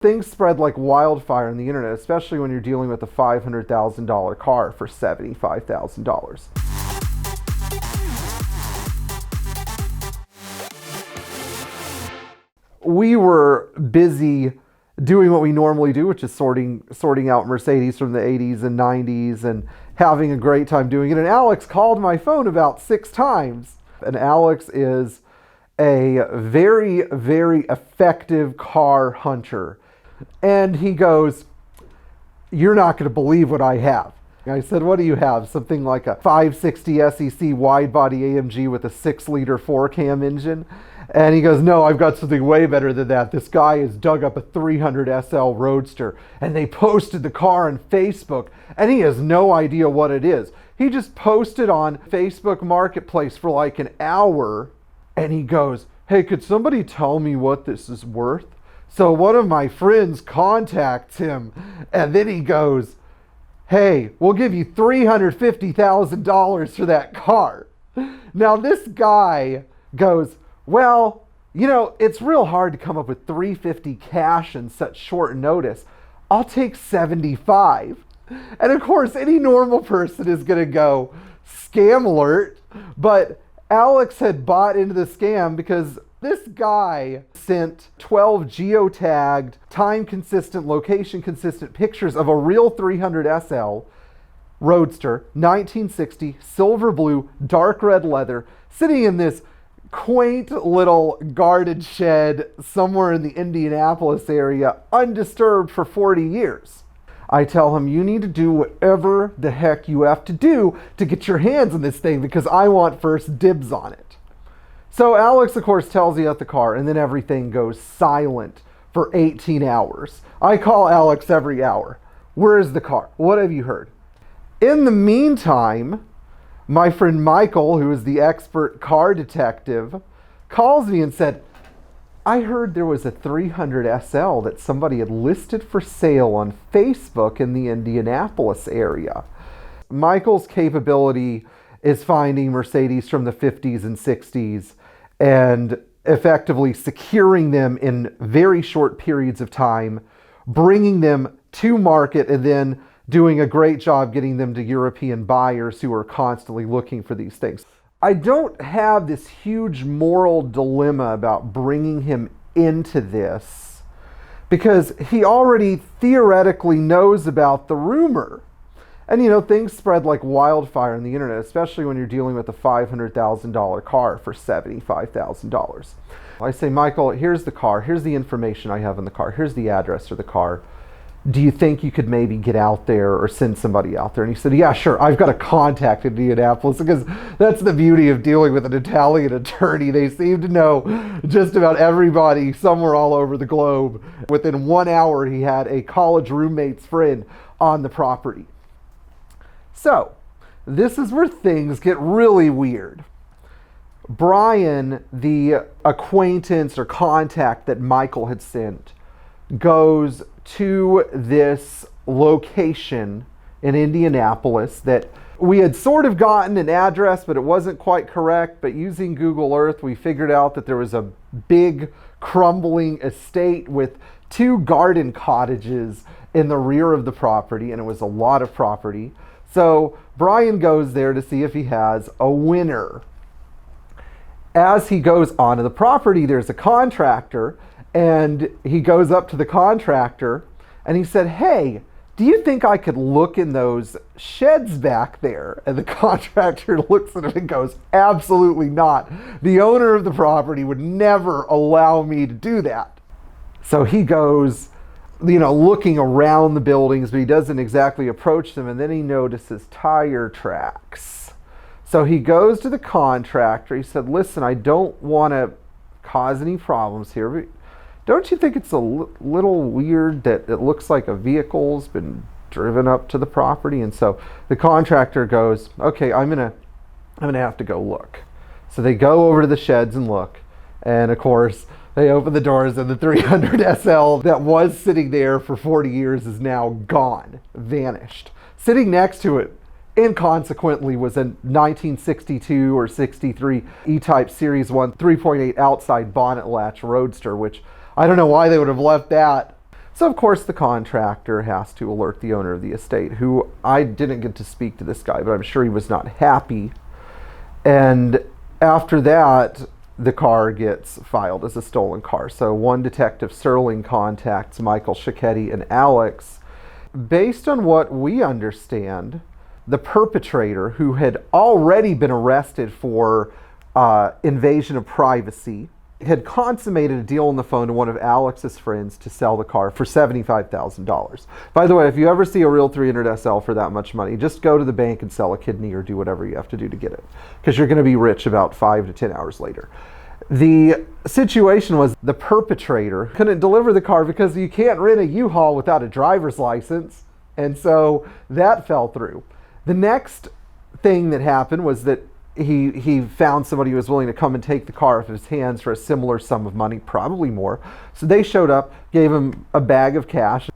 Things spread like wildfire on the internet, especially when you're dealing with a $500,000 car for $75,000. We were busy doing what we normally do, which is sorting out Mercedes from the 80s and 90s and having a great time doing it. And Alex called my phone about 6 times. And Alex is a very, very effective car hunter. And he goes, "You're not going to believe what I have." And I said, "What do you have?" Something like a 560 SEC wide-body AMG with a 6-liter 4-cam engine. And he goes, "No, I've got something way better than that. This guy has dug up a 300 SL Roadster, and they posted the car on Facebook, and he has no idea what it is. He just posted on Facebook Marketplace for like an hour, and he goes, 'Hey, could somebody tell me what this is worth?' So one of my friends contacts him, and then he goes, 'Hey, we'll give you $350,000 for that car.'" Now this guy goes, "Well, you know, it's real hard to come up with $350 cash in such short notice. I'll take 75. And of course, any normal person is going to go, "Scam alert." But Alex had bought into the scam because this guy sent 12 geotagged, time-consistent, location-consistent pictures of a real 300 SL Roadster, 1960, silver blue, dark red leather, sitting in this quaint little guarded shed somewhere in the Indianapolis area, undisturbed for 40 years. I tell him, "You need to do whatever the heck you have to do to get your hands on this thing because I want first dibs on it." So Alex, of course, tells you at the car, and then everything goes silent for 18 hours. I call Alex every hour. "Where is the car? What have you heard?" In the meantime, my friend Michael, who is the expert car detective, calls me and said, "I heard there was a 300 SL that somebody had listed for sale on Facebook in the Indianapolis area." Michael's capability is finding Mercedes from the 50s and 60s and effectively securing them in very short periods of time, bringing them to market, and then doing a great job getting them to European buyers who are constantly looking for these things. I don't have this huge moral dilemma about bringing him into this because he already theoretically knows about the rumor. And you know, things spread like wildfire on the internet, especially when you're dealing with a $500,000 car for $75,000. I say, "Michael, here's the car. Here's the information I have in the car. Here's the address for the car. Do you think you could maybe get out there or send somebody out there?" And he said, "Yeah, sure. I've got a contact in Indianapolis," because that's the beauty of dealing with an Italian attorney. They seem to know just about everybody somewhere all over the globe. Within 1 hour, he had a college roommate's friend on the property. So this is where things get really weird. Brian, the acquaintance or contact that Michael had sent, goes to this location in Indianapolis that we had sort of gotten an address, but it wasn't quite correct. But using Google Earth, we figured out that there was a big crumbling estate with 2 garden cottages in the rear of the property, and it was a lot of property. So Brian goes there to see if he has a winner. As he goes onto the property, there's a contractor, and he goes up to the contractor and he said, "Hey, do you think I could look in those sheds back there?" And the contractor looks at him and goes, "Absolutely not. The owner of the property would never allow me to do that." So he goes, looking around the buildings, but he doesn't exactly approach them. And then he notices tire tracks. So he goes to the contractor. He said, "Listen, I don't want to cause any problems here, but don't you think it's a little weird that it looks like a vehicle's been driven up to the property?" And so the contractor goes, "Okay, I'm gonna have to go look." So they go over to the sheds and look. And of course, they open the doors, and the 300 SL that was sitting there for 40 years is now gone, vanished. Sitting next to it, inconsequently, was a 1962 or 63 E-Type Series 1 3.8 outside bonnet latch Roadster, which I don't know why they would have left that. So of course the contractor has to alert the owner of the estate, who I didn't get to speak to this guy, but I'm sure he was not happy. And after that, the car gets filed as a stolen car. So one detective, Sterling, contacts Michael Schicchetti and Alex. Based on what we understand, the perpetrator, who had already been arrested for invasion of privacy, had consummated a deal on the phone to one of Alex's friends to sell the car for $75,000. By the way, if you ever see a real 300 SL for that much money, just go to the bank and sell a kidney or do whatever you have to do to get it, because you're going to be rich about 5 to 10 hours later. The situation was the perpetrator couldn't deliver the car because you can't rent a U-Haul without a driver's license, and so that fell through. The next thing that happened was that he found somebody who was willing to come and take the car off his hands for a similar sum of money, probably more. So they showed up, gave him a bag of cash,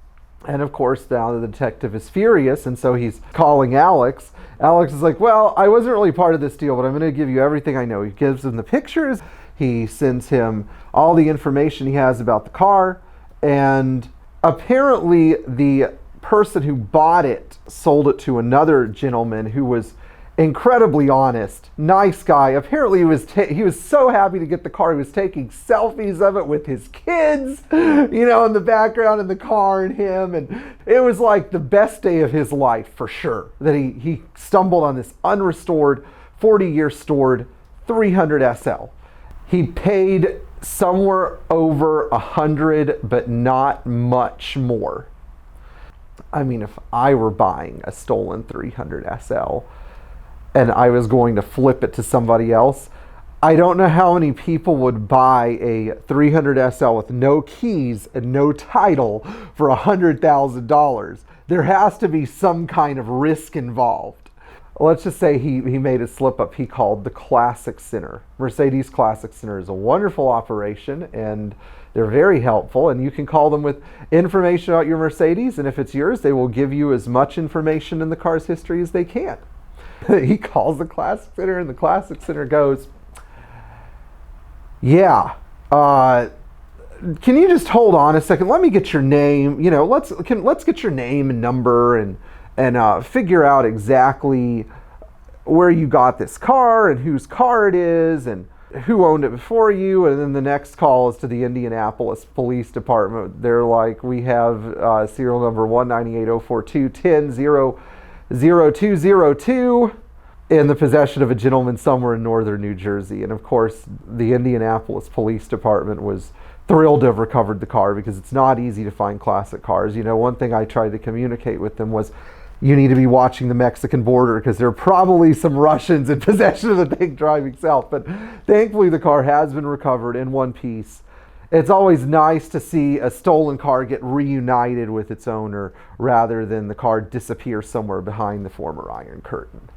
and of course now the detective is furious, and so he's calling Alex. Alex is like, well, I wasn't really part of this deal, but I'm going to give you everything I know. He gives him the pictures, he sends him all the information he has about the car, and apparently the person who bought it sold it to another gentleman who was incredibly honest, nice guy. Apparently he was so happy to get the car, he was taking selfies of it with his kids, you know, in the background in the car, and him, and it was like the best day of his life for sure, that he stumbled on this unrestored 40-year stored 300 SL. He paid somewhere over 100, but not much more. I mean, if I were buying a stolen 300 SL and I was going to flip it to somebody else, I don't know how many people would buy a 300 SL with no keys and no title for $100,000. There has to be some kind of risk involved. Let's just say he made a slip up. He called the Classic Center. Mercedes Classic Center is a wonderful operation, and they're very helpful, and you can call them with information about your Mercedes, and if it's yours, they will give you as much information in the car's history as they can. He calls the Classic Center, and the Classic Center goes, yeah, can you just hold on a second? Let me get your name. You know, let's get your name and number and figure out exactly where you got this car and whose car it is and who owned it before you. And then the next call is to the Indianapolis Police Department. They're like, we have serial number 1980421000202 in the possession of a gentleman somewhere in northern New Jersey. And of course, the Indianapolis Police Department was thrilled to have recovered the car, because it's not easy to find classic cars. You know, one thing I tried to communicate with them was, you need to be watching the Mexican border, because there are probably some Russians in possession of the thing driving south. But thankfully the car has been recovered in one piece. It's always nice to see a stolen car get reunited with its owner rather than the car disappear somewhere behind the former Iron Curtain.